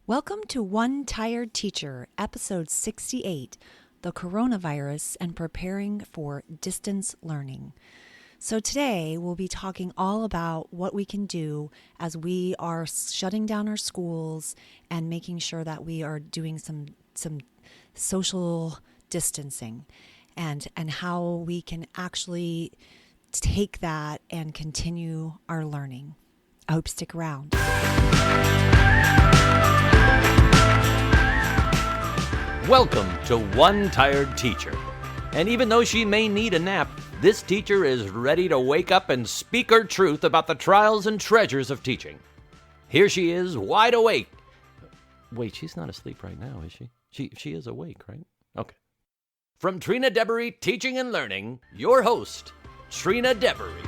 Welcome to One Tired Teacher, episode 68, the coronavirus and preparing for distance learning. So today we'll be talking all about what we can do as we are shutting down our schools and making sure that we are doing some social distancing and how we can actually take that and continue our learning. I hope you stick around. Welcome to One Tired Teacher. And even though she may need a nap, this teacher is ready to wake up and speak her truth about the trials and treasures of teaching. Here she is, wide awake. Wait, she's not asleep right now, is she? She is awake, right? Okay. From Trina Debery Teaching and Learning, your host, Trina Debery.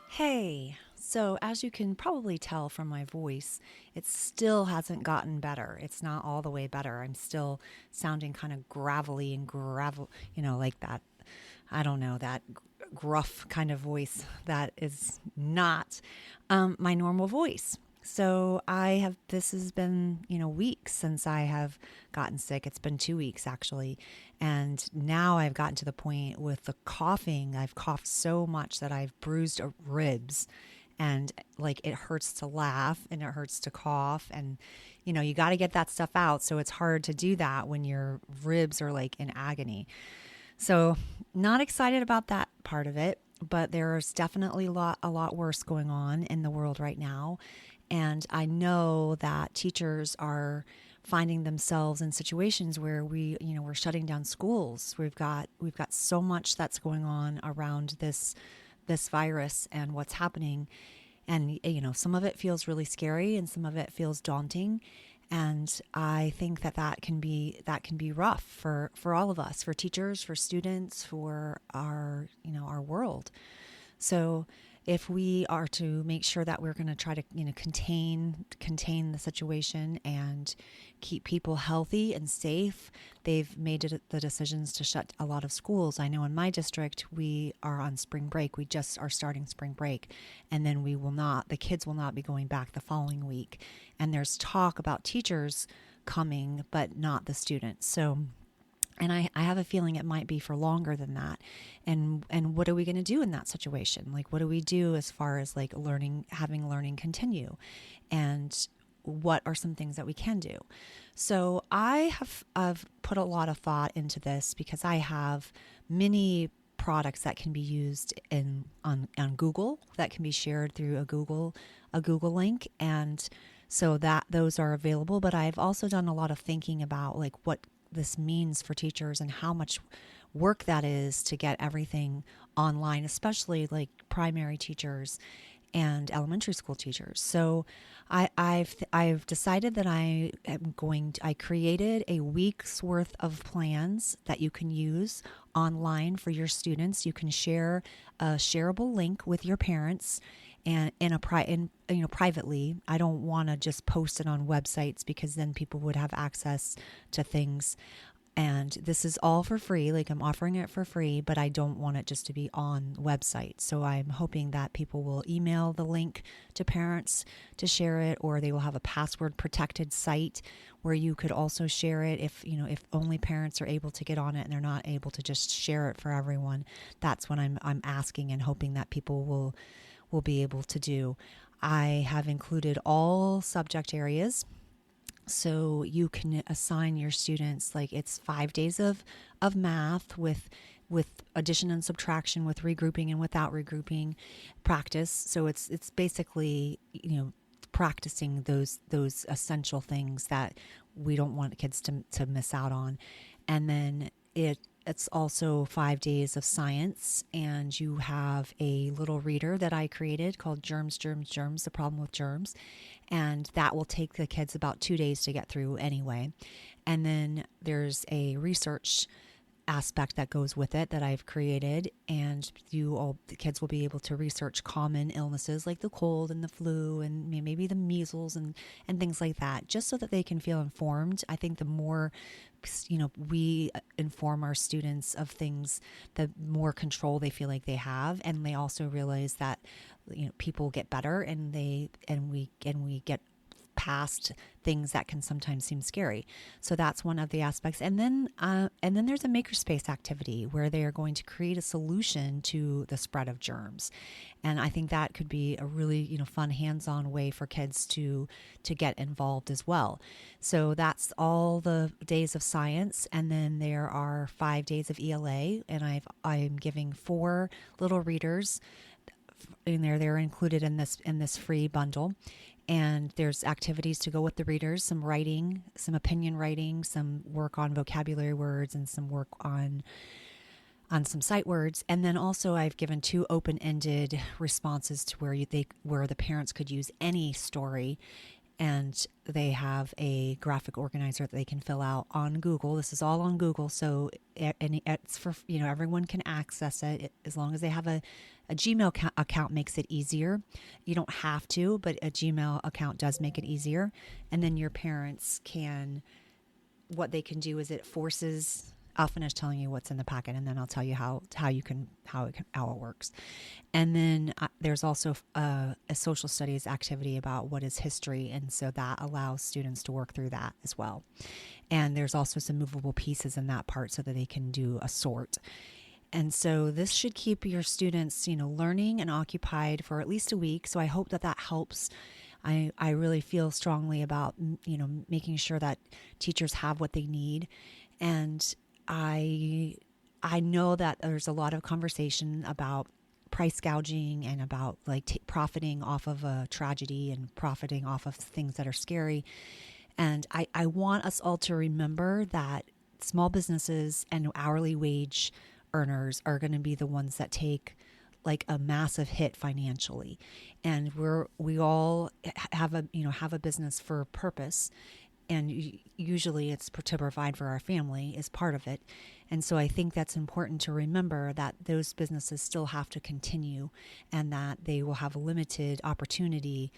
Hey, so as you can probably tell from my voice, it still hasn't gotten better. It's not all the way better. I'm still sounding kind of gravelly and like that, I don't know, that gruff kind of voice that is not my normal voice. So this has been, weeks since I have gotten sick. It's been 2 weeks actually. And now I've gotten to the point with the coughing. I've coughed so much that I've bruised ribs. And like it hurts to laugh and it hurts to cough. And, you got to get that stuff out. So it's hard to do that when your ribs are like in agony. So not excited about that part of it. But there's definitely a lot worse going on in the world right now. And I know that teachers are finding themselves in situations where we're shutting down schools. We've got so much that's going on around this virus and what's happening. And, some of it feels really scary and some of it feels daunting. And I think that can be rough for all of us, for teachers, for students, for our world. So if we are to make sure that we're going to try to, contain the situation and keep people healthy and safe, they've made the decisions to shut a lot of schools. I know in my district, we are on spring break. We just are starting spring break, and then the kids will not be going back the following week. And there's talk about teachers coming, but not the students. So and I have a feeling it might be for longer than that. And what are we going to do in that situation? Like, what do we do as far as like having learning continue? And what are some things that we can do? So I've put a lot of thought into this because I have many products that can be used on Google that can be shared through a Google link. And so those are available. But I've also done a lot of thinking about like what this means for teachers and how much work that is to get everything online, especially like primary teachers and elementary school teachers. So I've decided that I created a week's worth of plans that you can use online for your students. You can share a shareable link with your parents and privately. I don't want to just post it on websites because then people would have access to things. And this is all for free. Like I'm offering it for free, but I don't want it just to be on websites. So I'm hoping that people will email the link to parents to share it, or they will have a password protected site where you could also share it if only parents are able to get on it and they're not able to just share it for everyone. That's what I'm asking and hoping that people will be able to do. I have included all subject areas. So you can assign your students, like it's 5 days of math with addition and subtraction, with regrouping and without regrouping practice. So it's basically, practicing those essential things that we don't want kids to miss out on. And then it's also 5 days of science, and you have a little reader that I created called Germs, Germs, Germs, the Problem with Germs. And that will take the kids about 2 days to get through anyway. And then there's a research aspect that goes with it that I've created, and the kids will be able to research common illnesses like the cold and the flu and maybe the measles and things like that, just so that they can feel informed. I think the more we inform our students of things, the more control they feel like they have, and they also realize that people get better and we get past things that can sometimes seem scary. So that's one of the aspects. And then there's a makerspace activity where they are going to create a solution to the spread of germs. And I think that could be a really, fun hands-on way for kids to get involved as well. So that's all the days of science. And then there are 5 days of ELA, and I'm giving 4 little readers in there. They're included in this free bundle. And there's activities to go with the readers, some writing, some opinion writing, some work on vocabulary words, and some work on some sight words. And then also I've given 2 open-ended responses to where the parents could use any story, and they have a graphic organizer that they can fill out on Google. This is all on Google, so and it's for everyone can access it as long as they have a Gmail account. Makes it easier. You don't have to, but a Gmail account does make it easier. And then your parents what they can do is it forces. I'll finish telling you what's in the packet, and then I'll tell you how it works. And then there's also a social studies activity about what is history, and so that allows students to work through that as well. And there's also some movable pieces in that part so that they can do a sort. And so this should keep your students, learning and occupied for at least a week. So I hope that helps. I really feel strongly about, making sure that teachers have what they need. And I know that there's a lot of conversation about price gouging and about profiting off of a tragedy and profiting off of things that are scary. And I want us all to remember that small businesses and hourly wage earners are going to be the ones that take a massive hit financially. And we all have a business for purpose. And usually it's to provide for our family is part of it. And so I think that's important to remember that those businesses still have to continue and that they will have a limited opportunity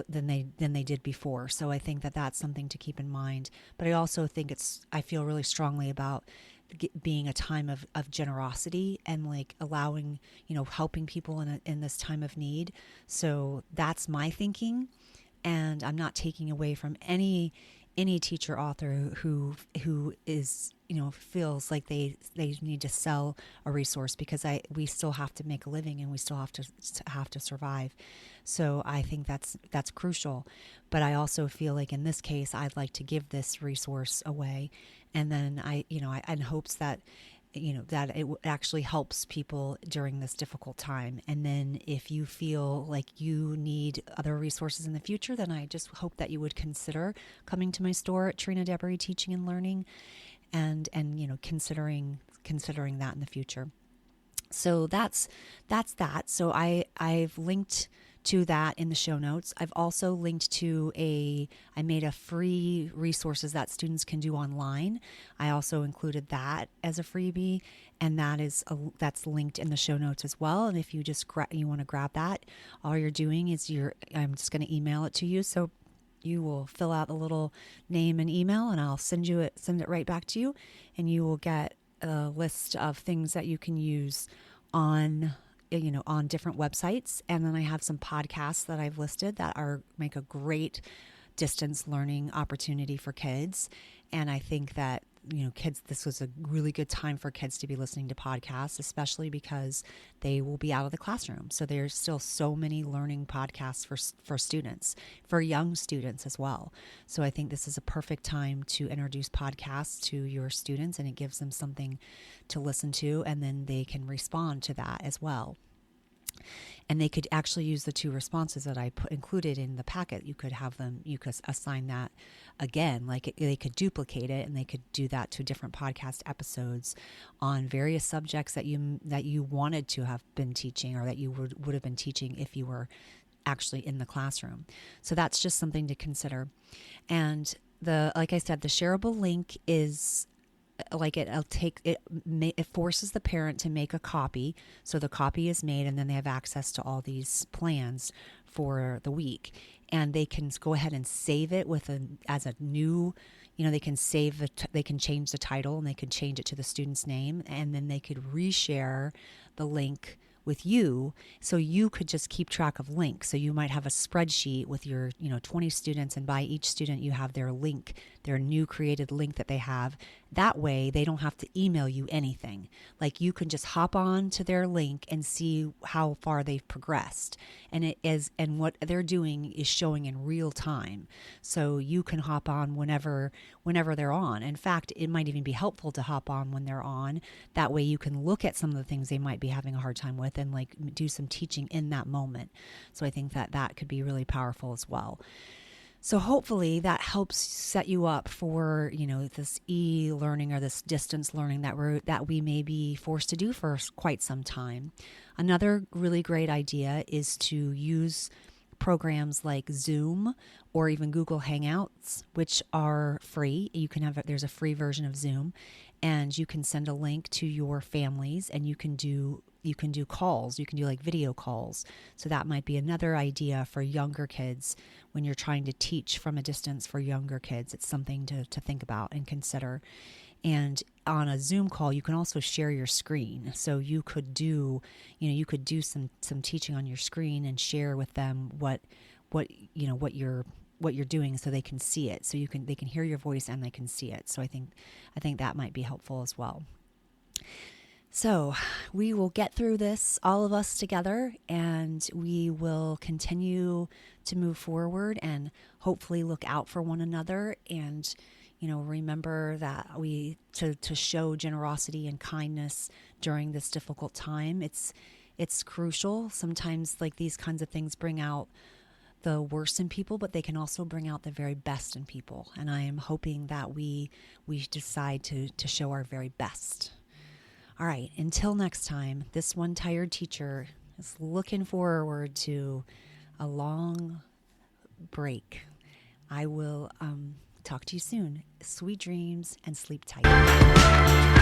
than they did before. So I think that that's something to keep in mind. But I also think I feel really strongly about being a time of generosity and allowing, helping people in this time of need. So that's my thinking. And I'm not taking away from any teacher author who is feels like they need to sell a resource, because we still have to make a living and we still have to survive. So I think that's crucial. But I also feel like in this case I'd like to give this resource away, and then I in hopes that that it actually helps people during this difficult time. And then if you feel like you need other resources in the future, then I just hope that you would consider coming to my store at Trina Debris Teaching and Learning, and considering that in the future. So that's that. So I've linked to that in the show notes. I've also linked to I made a free resources that students can do online. I also included that as a freebie, and that's linked in the show notes as well. And if you just you want to grab that, all you're doing is I'm just going to email it to you. So you will fill out a little name and email, and I'll send it right back to you, and you will get a list of things that you can use on different websites. And then I have some podcasts that I've listed that make a great distance learning opportunity for kids. And I think that, kids, this was a really good time for kids to be listening to podcasts, especially because they will be out of the classroom. So there's still so many learning podcasts for students, for young students as well. So I think this is a perfect time to introduce podcasts to your students, and it gives them something to listen to, and then they can respond to that as well. And they could actually use the 2 responses that I included in the packet. You could assign that again, they could duplicate it, and they could do that to different podcast episodes on various subjects that you wanted to have been teaching, or that you would have been teaching if you were actually in the classroom. So that's just something to consider. And like I said, the shareable link is it forces the parent to make a copy. So the copy is made, and then they have access to all these plans for the week, and they can go ahead and save it as a new, they can they can change the title, and they can change it to the student's name, and then they could reshare the link with you, so you could just keep track of links. So you might have a spreadsheet with your 20 students, and by each student you have their link, their new created link that they have. That way they don't have to email you anything. Like, you can just hop on to their link and see how far they've progressed, and what they're doing is showing in real time. So you can hop on whenever they're on. In fact, it might even be helpful to hop on when they're on. That way you can look at some of the things they might be having a hard time with and like do some teaching in that moment. So I think that could be really powerful as well. So hopefully that helps set you up for, this e-learning or this distance learning that we may be forced to do for quite some time. Another really great idea is to use programs like Zoom or even Google Hangouts, which are free. There's a free version of Zoom, and you can send a link to your families, and you can do calls. You can do like video calls. So that might be another idea for younger kids when you're trying to teach from a distance for younger kids. It's something to think about and consider. And on a Zoom call, you can also share your screen. So you could do some teaching on your screen and share with them what you're doing, so they can see it. So they can hear your voice and they can see it. So I think that might be helpful as well. So we will get through this, all of us together, and we will continue to move forward and hopefully look out for one another, and remember that to show generosity and kindness during this difficult time. It's crucial. Sometimes like these kinds of things bring out the worst in people, but they can also bring out the very best in people. And I am hoping that we decide to show our very best. All right, until next time, this one tired teacher is looking forward to a long break. I will talk to you soon. Sweet dreams and sleep tight.